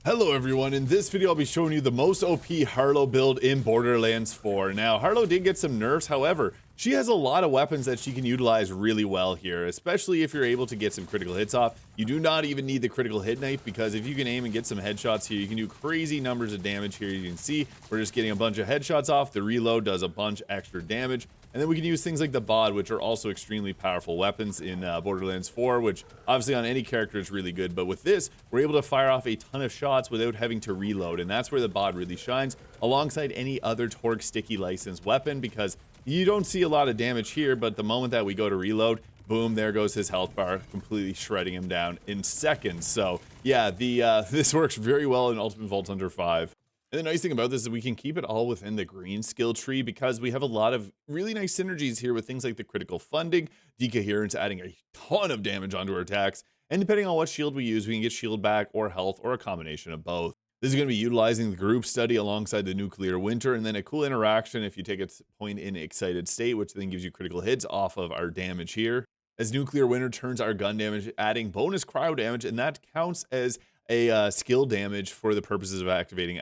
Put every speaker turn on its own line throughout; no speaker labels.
Hello everyone, in this video I'll be showing you the most OP Harlowe build in Borderlands 4. Now, Harlowe did get some nerfs, however, she has a lot of weapons that she can utilize really well here, especially if you're able to get some critical hits off. You do not even need the critical hit knife, because if you can aim and get some headshots here, you can do crazy numbers of damage here. You can see we're just getting a bunch of headshots off. The reload does a bunch extra damage. And then we can use things like the bod, which are also extremely powerful weapons in Borderlands 4, which obviously on any character is really good. But with this, we're able to fire off a ton of shots without having to reload. And that's where the bod really shines alongside any other Torgue sticky licensed weapon, because you don't see a lot of damage here. But the moment that we go to reload, boom, there goes his health bar, completely shredding him down in seconds. So yeah, this works very well in Ultimate Vault Hunter 5. And the nice thing about this is we can keep it all within the green skill tree, because we have a lot of really nice synergies here with things like the critical funding, decoherence adding a ton of damage onto our attacks, and depending on what shield we use, we can get shield back or health or a combination of both. This is going to be utilizing the group study alongside the nuclear winter, and then a cool interaction if you take a point in excited state, which then gives you critical hits off of our damage here. As nuclear winter turns our gun damage, adding bonus cryo damage, and that counts as a skill damage for the purposes of activating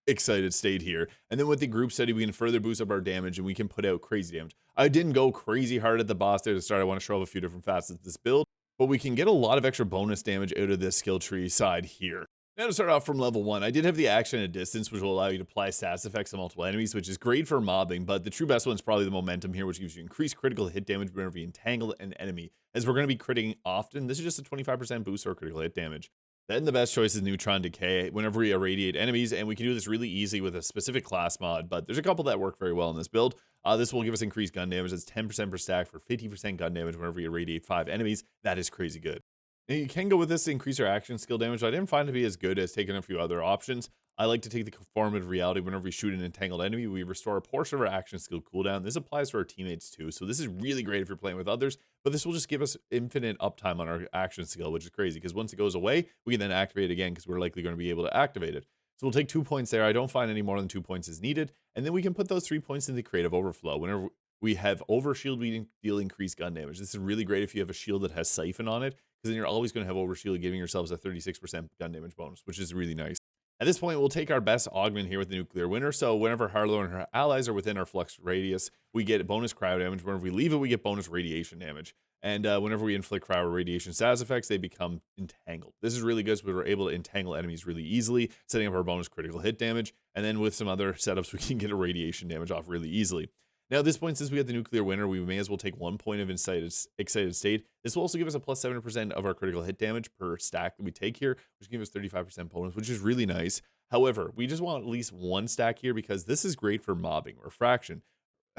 excited state here. And then with the group study, we can further boost up our damage and we can put out crazy damage. I didn't go crazy hard at the boss there to start. I want to show off a few different facets of this build, but we can get a lot of extra bonus damage out of this skill tree side here. Now to start off from level 1, I did have the action at distance, which will allow you to apply stats effects to multiple enemies, which is great for mobbing, but the true best one is probably the momentum here, which gives you increased critical hit damage whenever you entangle an enemy. As we're going to be critting often, this is just a 25% boost or critical hit damage. Then the best choice is Neutron Decay whenever we irradiate enemies, and we can do this really easy with a specific class mod, but there's a couple that work very well in this build. This will give us increased gun damage. It's 10% per stack for 50% gun damage whenever we irradiate 5 enemies. That is crazy good. Now you can go with this to increase our action skill damage, but I didn't find it to be as good as taking a few other options. I like to take the conformative reality. Whenever we shoot an entangled enemy, we restore a portion of our action skill cooldown. This applies to our teammates too, so this is really great if you're playing with others, but this will just give us infinite uptime on our action skill, which is crazy, because once it goes away, we can then activate it again, because we're likely going to be able to activate it. So we'll take 2 points there. I don't find any more than 2 points is needed, and then we can put those 3 points into creative overflow. Whenever we have overshield, we deal increased gun damage. This is really great if you have a shield that has siphon on it, because then you're always going to have overshield, giving yourselves a 36% gun damage bonus, which is really nice. At this point, we'll take our best augment here with the nuclear winter. So whenever Harlowe and her allies are within our flux radius, we get bonus cryo damage. Whenever we leave it, we get bonus radiation damage. And whenever we inflict cryo or radiation status effects, they become entangled. This is really good, so we're able to entangle enemies really easily, setting up our bonus critical hit damage. And then with some other setups, we can get a radiation damage off really easily. Now at this point, since we have the nuclear winter, we may as well take 1 point of excited state. This will also give us a plus 7% of our critical hit damage per stack that we take here, which gives us 35% bonus, which is really nice. However, we just want at least 1 stack here, because this is great for mobbing or fraction.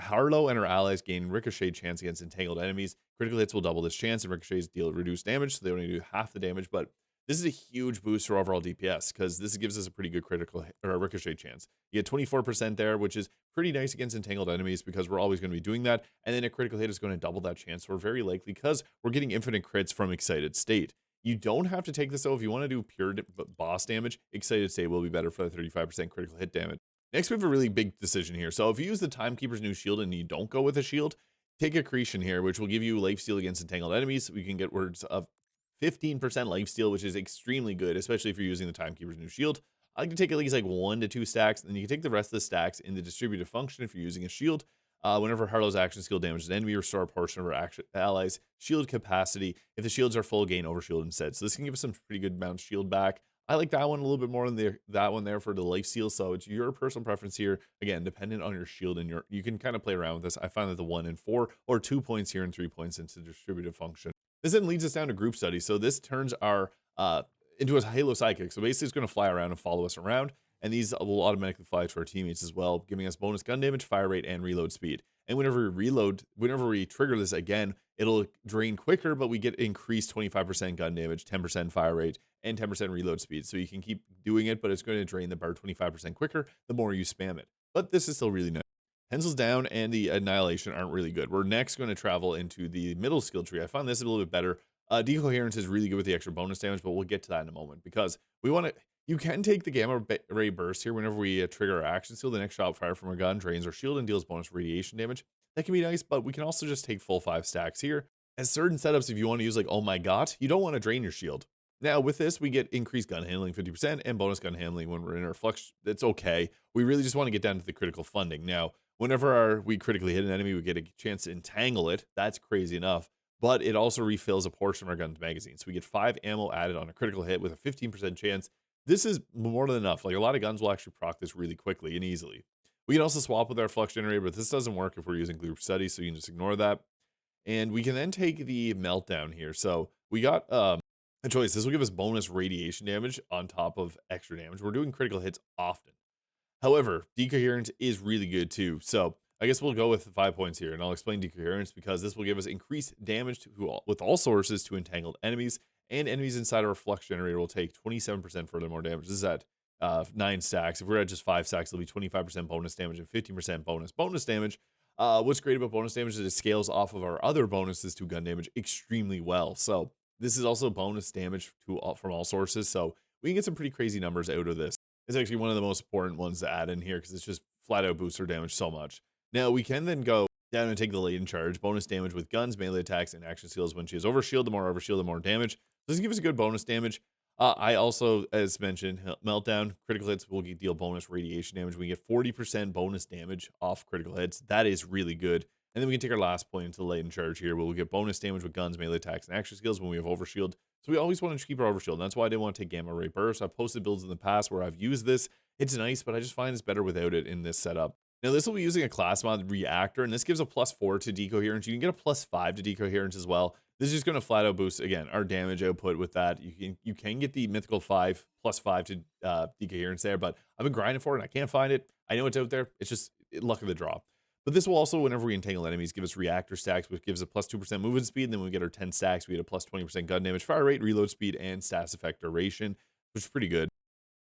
Harlowe and her allies gain ricochet chance against entangled enemies. Critical hits will double this chance, and ricochets deal reduced damage, so they only do half the damage, but this is a huge boost for overall DPS, because this gives us a pretty good critical hit, or ricochet chance. You get 24% there, which is pretty nice against entangled enemies, because we're always going to be doing that. And then a critical hit is going to double that chance. We're very likely, because we're getting infinite crits from excited state. You don't have to take this though. If you want to do pure boss damage, excited state will be better for the 35% critical hit damage. Next, we have a really big decision here. So if you use the Timekeeper's new shield and you don't go with a shield, take Accretion here, which will give you lifesteal against entangled enemies. We can get words of 15% lifesteal, which is extremely good, especially if you're using the Timekeeper's new shield. I like to take at least like 1 to 2 stacks, and then you can take the rest of the stacks in the distributive function if you're using a shield. Whenever Harlowe's action skill damages an enemy, restore a portion of our allies' shield capacity. If the shields are full, gain overshield instead. So this can give us some pretty good amount of shield back. I like that one a little bit more than that one there for the lifesteal, so it's your personal preference here. Again, dependent on your shield, and you can kind of play around with this. I find that the 1 and 4, or 2 points here and 3 points into distributive function. This then leads us down to group study. So this turns our into a Halo Psychic. So basically, it's going to fly around and follow us around, and these will automatically fly to our teammates as well, giving us bonus gun damage, fire rate, and reload speed. And whenever we trigger this again, it'll drain quicker, but we get increased 25% gun damage, 10% fire rate, and 10% reload speed. So you can keep doing it, but it's going to drain the bar 25% quicker the more you spam it. But this is still really nice. Pencils down and the Annihilation aren't really good. We're next going to travel into the middle skill tree. I found this a little bit better. Decoherence is really good with the extra bonus damage, but we'll get to that in a moment, because we want to. You can take the gamma ray burst here whenever we trigger our action skill. The next shot fire from our gun drains our shield and deals bonus radiation damage. That can be nice, but we can also just take full 5 stacks here. As certain setups, if you want to use like, oh my god, you don't want to drain your shield. Now, with this, we get increased gun handling 50% and bonus gun handling when we're in our flux. It's okay. We really just want to get down to the critical funding. Now, whenever we critically hit an enemy, we get a chance to entangle it. That's crazy enough. But it also refills a portion of our gun's magazine. So we get 5 ammo added on a critical hit with a 15% chance. This is more than enough. Like, a lot of guns will actually proc this really quickly and easily. We can also swap with our flux generator, but this doesn't work if we're using group study, so you can just ignore that. And we can then take the meltdown here. So we got a choice. This will give us bonus radiation damage on top of extra damage. We're doing critical hits often. However, decoherence is really good too. So I guess we'll go with 5 points here, and I'll explain decoherence because this will give us increased damage with all sources to entangled enemies, and enemies inside our flux generator will take 27% further more damage. This is at 9 stacks. If we're at just 5 stacks, it'll be 25% bonus damage and 15% bonus damage. What's great about bonus damage is it scales off of our other bonuses to gun damage extremely well. So this is also bonus damage from all sources. So we can get some pretty crazy numbers out of this. It's actually one of the most important ones to add in here because it's just flat out boosts our damage so much. Now we can then go down and take the latent charge, bonus damage with guns, melee attacks, and action skills. When she has overshield, the more overshield, the more damage. This gives us a good bonus damage. I also, as mentioned, meltdown, critical hits will deal bonus radiation damage. We get 40% bonus damage off critical hits. That is really good. And then we can take our last point into the latent charge here, where we'll get bonus damage with guns, melee attacks, and action skills when we have overshield. So we always want to keep our overshield. And that's why I didn't want to take gamma ray burst. I've posted builds in the past where I've used this. It's nice, but I just find it's better without it in this setup. Now, this will be using a class mod reactor, and this gives a +4 to decoherence. You can get a +5 to decoherence as well. This is just going to flat out boost, again, our damage output with that. You can get the mythical +5 to decoherence there, but I've been grinding for it, and I can't find it. I know it's out there. It's just luck of the draw. But this will also, whenever we entangle enemies, give us reactor stacks, which gives a +2% movement speed. And then when we get our 10 stacks, we get a +20% gun damage, fire rate, reload speed, and status effect duration, which is pretty good.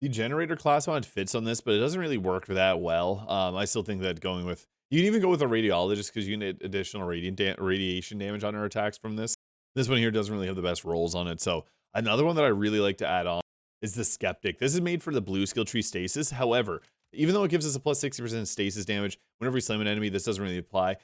The generator class mod fits on this, but it doesn't really work that well. I still think that going with, you can even go with a radiologist because you get additional radiation damage on our attacks from this. This one here doesn't really have the best rolls on it. So another one that I really like to add on is the Skeptic. This is made for the blue skill tree stasis. However, even though it gives us a +60% stasis damage, whenever we slam an enemy, this doesn't really apply.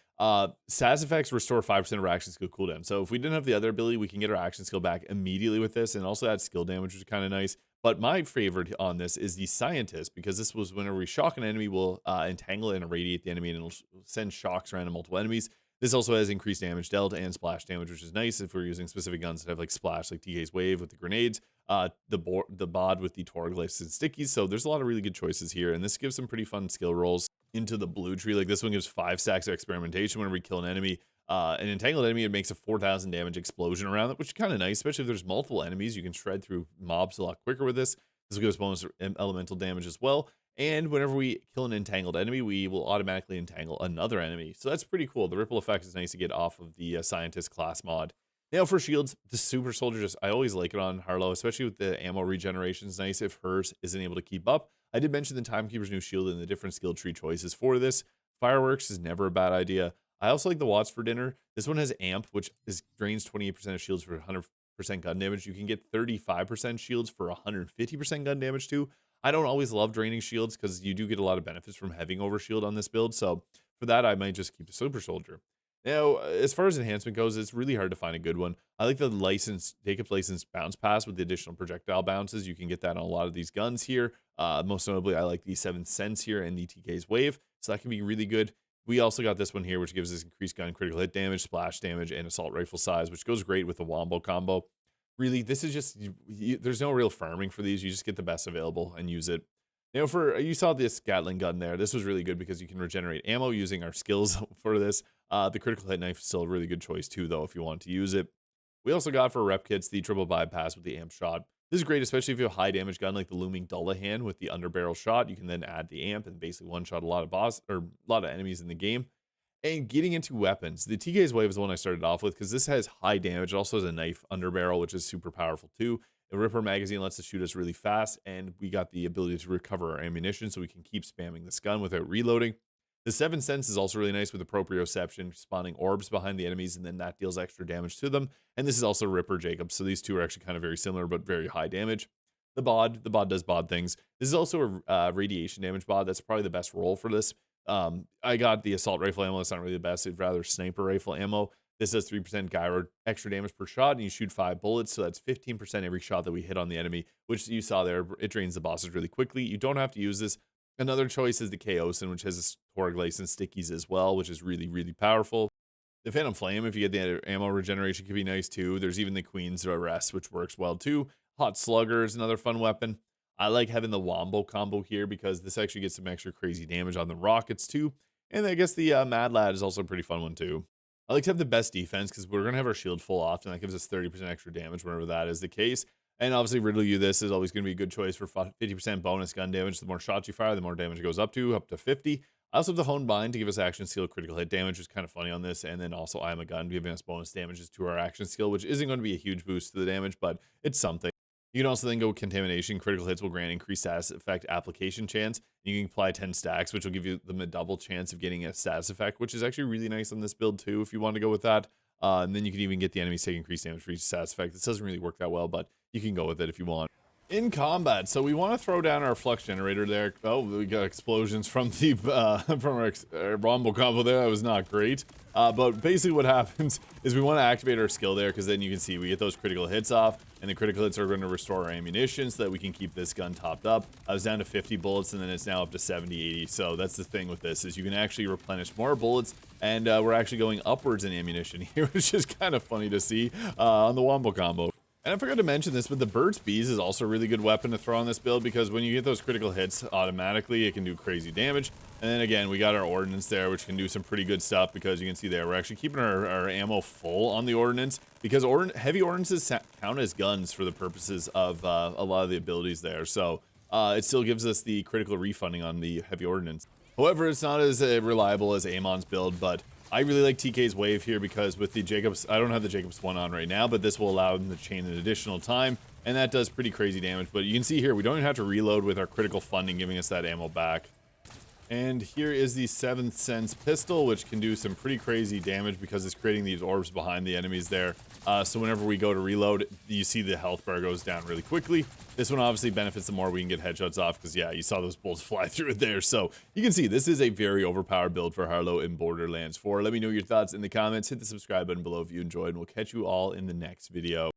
Status effects restore 5% of our action skill cooldown. So if we didn't have the other ability, we can get our action skill back immediately with this, and also add skill damage, which is kind of nice. But my favorite on this is the Scientist, because this was whenever we shock an enemy, we'll entangle it and irradiate the enemy, and it'll send shocks around to multiple enemies. This also has increased damage dealt and splash damage, which is nice if we're using specific guns that have like splash, like TK's Wave with the grenades, the bod with the Torgue and stickies. So there's a lot of really good choices here, and this gives some pretty fun skill rolls into the blue tree. Like this one gives 5 stacks of experimentation whenever we kill an enemy. An entangled enemy, it makes a 4,000 damage explosion around it, which is kind of nice, especially if there's multiple enemies. You can shred through mobs a lot quicker with this. This will give us bonus elemental damage as well. And whenever we kill an entangled enemy, we will automatically entangle another enemy. So that's pretty cool. The ripple effect is nice to get off of the Scientist class mod. Now for shields, the Super Soldier, I always like it on Harlowe, especially with the ammo regeneration. It's nice if hers isn't able to keep up. I did mention the Timekeeper's new shield and the different skill tree choices for this. Fireworks is never a bad idea. I also like the Watts for Dinner. This one has Amp, which drains 28% of shields for 100% gun damage. You can get 35% shields for 150% gun damage too. I don't always love draining shields because you do get a lot of benefits from having overshield on this build. So for that, I might just keep the Super Soldier. Now, as far as enhancement goes, it's really hard to find a good one. I like the Jakobs license bounce pass with the additional projectile bounces. You can get that on a lot of these guns here. Most notably, I like the 7 cents here and the TK's Wave. So that can be really good. We also got this one here, which gives us increased gun critical hit damage, splash damage, and assault rifle size, which goes great with the Wombo combo. Really, this is just, there's no real farming for these. You just get the best available and use it. Now, you saw this Gatling gun there. This was really good because you can regenerate ammo using our skills for this. The critical hit knife is still a really good choice too, though, if you want to use it. We also got for Repkits the triple bypass with the amp shot. This is great, especially if you have a high damage gun like the Looming Dullahan with the underbarrel shot. You can then add the amp and basically one-shot a lot of enemies in the game. And getting into weapons, the TK's Wave is the one I started off with because this has high damage. It also has a knife underbarrel, which is super powerful too. The Ripper magazine lets us shoot us really fast, and we got the ability to recover our ammunition so we can keep spamming this gun without reloading. The 7 cents is also really nice with the proprioception, spawning orbs behind the enemies, and then that deals extra damage to them. And this is also Ripper Jakobs, so these two are actually kind of very similar, but very high damage. The bod does bod things. This is also a radiation damage bod. That's probably the best roll for this. I got the assault rifle ammo. It's not really the best. It's rather sniper rifle ammo. This does 3% gyro extra damage per shot, and you shoot 5 bullets, so that's 15% every shot that we hit on the enemy, which you saw there, it drains the bosses really quickly. You don't have to use this. Another choice is the Chaosin, which has a Torgue and stickies as well, which is really, really powerful. The Phantom Flame, if you get the ammo regeneration, could be nice too. There's even the Queen's Arrest, which works well too. Hot Slugger is another fun weapon. I like having the Wombo combo here because this actually gets some extra crazy damage on the rockets too. And I guess the Mad Lad is also a pretty fun one too. I like to have the best defense because we're going to have our shield full often. That gives us 30% extra damage whenever that is the case. And obviously, Riddle You This is always going to be a good choice for 50% bonus gun damage. The more shots you fire, the more damage it goes up to 50. I also have the Honed Bind to give us action skill critical hit damage, which is kind of funny on this. And then also I Am a Gun, giving us bonus damages to our action skill, which isn't going to be a huge boost to the damage, but it's something. You can also then go Contamination. Critical hits will grant increased status effect application chance. You can apply 10 stacks, which will give you them a double chance of getting a status effect, which is actually really nice on this build too, if you want to go with that. And then you can even get the enemies take increased damage for each status effect. This doesn't really work that well, but you can go with it if you want. In combat, so we want to throw down our flux generator there. Oh, we got explosions from the from our Rombo combo there. That was not great. But basically what happens is we want to activate our skill there, because then you can see we get those critical hits off, and the critical hits are going to restore our ammunition so that we can keep this gun topped up. I was down to 50 bullets, and then it's now up to 70, 80. So that's the thing with this, is you can actually replenish more bullets, and we're actually going upwards in ammunition here, which is kind of funny to see on the Wombo combo. And I forgot to mention this, but the Burt's Bees is also a really good weapon to throw on this build, because when you get those critical hits automatically, it can do crazy damage. And then again, we got our Ordnance there, which can do some pretty good stuff, because you can see there, we're actually keeping our ammo full on the Ordnance, because heavy Ordnances count as guns for the purposes of a lot of the abilities there. So it still gives us the critical refunding on the heavy Ordnance. However, it's not as reliable as Amon's build, but I really like TK's wave here, because with the Jakobs, I don't have the Jakobs one on right now, but this will allow them to chain an additional time, and that does pretty crazy damage. But you can see here, we don't even have to reload with our critical funding, giving us that ammo back. And here is the 7th Sense pistol, which can do some pretty crazy damage because it's creating these orbs behind the enemies there. So whenever we go to reload, you see the health bar goes down really quickly. This one obviously benefits the more we can get headshots off, because yeah, you saw those bullets fly through it there. So you can see this is a very overpowered build for Harlowe in Borderlands 4. Let me know your thoughts in the comments. Hit the subscribe button below if you enjoyed, and we'll catch you all in the next video.